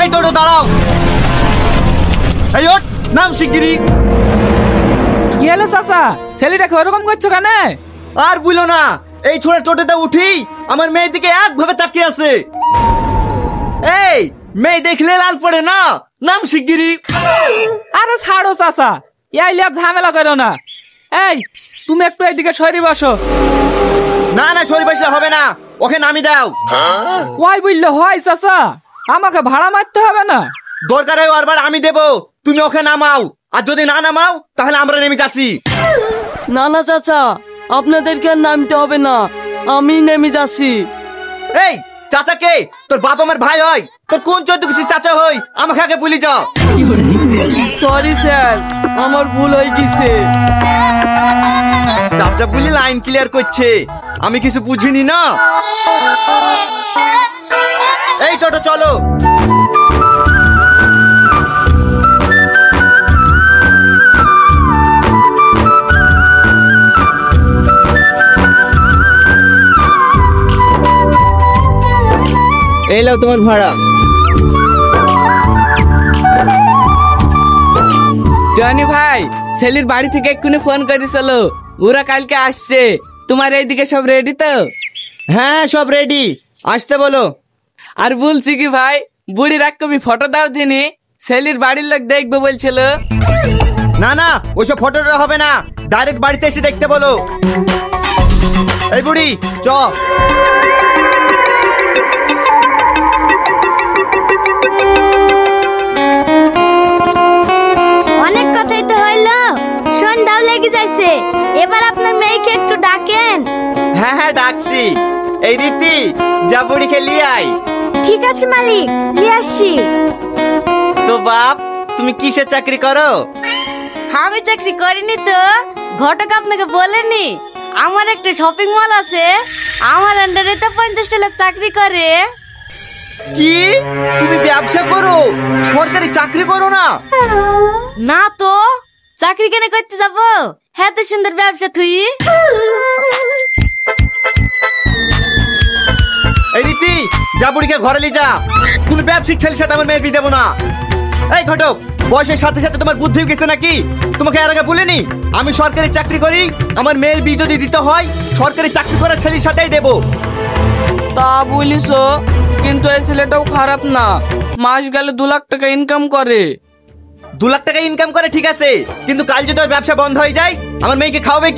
এই টোটো দাঁড়াও, এই ওঠ, নাম শিগগিরি। কি হলো চাচা, ছেলেটাকে ওরকম করছো কেন? আর বুঝলো না, এই ছোট টোটোটা উঠি আমার মেয়ের দিকে একভাবে তাকিয়ে আছে। এই মেয়ে দেখলে লাল পড়ে না, নাম শিগগিরি। আরে ছাড়ো চাচা, এই আর ঝামেলা করো না। এই তুমি একটু এইদিকে সরে বসো। না না, সরি বসলে হবে না, ওকে নামি দাও। ওই বললে হয় চাচা, আমাকে ভাড়া মারতে হবে না। দরকার হয় বারবার আমি দেবো, তুমি ওকে নামাও, আর যদি না নামাও তাহলে আমরা নেমে যাচ্ছি। না না চাচা, আপনাদেরকে আর নামতে হবে না, আমি নেমে যাচ্ছি। এই চাচাকে, তোর বাপ আমার ভাই হয়, তোর কোন চোদ্দ কিছু চাচা হই, আমাকে আগে বলি যাও। সরি স্যার, আমার ভুল হয়ে গেছে। চাচা বলি লাইন ক্লিয়ার করছে, আমি কিছু বুঝিনি না। এই টোটো চলো। এই লাও তোমার ভাড়া। জনি ভাই, ছেলের বাড়ি থেকে এক্ষুনি ফোন করেছিল, ওরা কালকে আসছে। তোমার এইদিকে সব রেডি তো? হ্যাঁ সব রেডি, আসতে বলো। আর বলছি কি ভাই, বুড়ির এক কপি ফটো দাও দিনি, ছেলের বাড়ির লোক দেখবে বলছিল। না না, ওইসব ফটোটা হবে না, ডাইরেক্ট বাড়িতে এসে দেখতে বলো। এই বুড়ি চ। অনেক কথাই তো হইলো, সন্ধ্যাও লেগে যাচ্ছে, এবার আপনার মেয়েকে একটু ডাকেন। হ্যাঁ হ্যাঁ ডাকছি। এই রীতি, যা বুড়িকে লিয়ে আয়। ঠিক আছে মালিক, নিয়ে আসছি। তো বাপ, তুমি কিসের চাকরি করো? আমি চাকরি করিনি তো, ঘটক আপনাকে বলেনি আমার একটা শপিং মল আছে, আমার আন্ডারে তো 50টা লোক চাকরি করে। কি, তুমি ব্যবসা করো, সরকারি চাকরি করো না? না তো, চাকরি কেন করতে যাব, হ্যাঁ তো সুন্দর ব্যবসা তুই। এই রীতি, যা বুড়িকে ঘরে নিয়ে যা, কোন ব্যবসায়িক ছেলের সাথে আমার মেয়ের বিয়ে দেবো না। এই ঘটক, বয়সের সাথে সাথে তোমার বুদ্ধি গেছে নাকি? তোমাকে এর আগে বলিনি আমি সরকারি চাকরি করি, আমার মেয়ের বিয়ে যদি দিতে হয় সরকারি চাকরি করা ছেলের সাথেই দেবো। তা বলিস, কিন্তু এই ছেলেটাও খারাপ না, মাস গেলে 2 লাখ টাকা ইনকাম করে। 2 লাখ টাকা ইনকাম করে ঠিক আছে, কিন্তু কাল যদি ওর ব্যবসা বন্ধ হয়ে যায় আমার মেয়েকে খাওয়াবে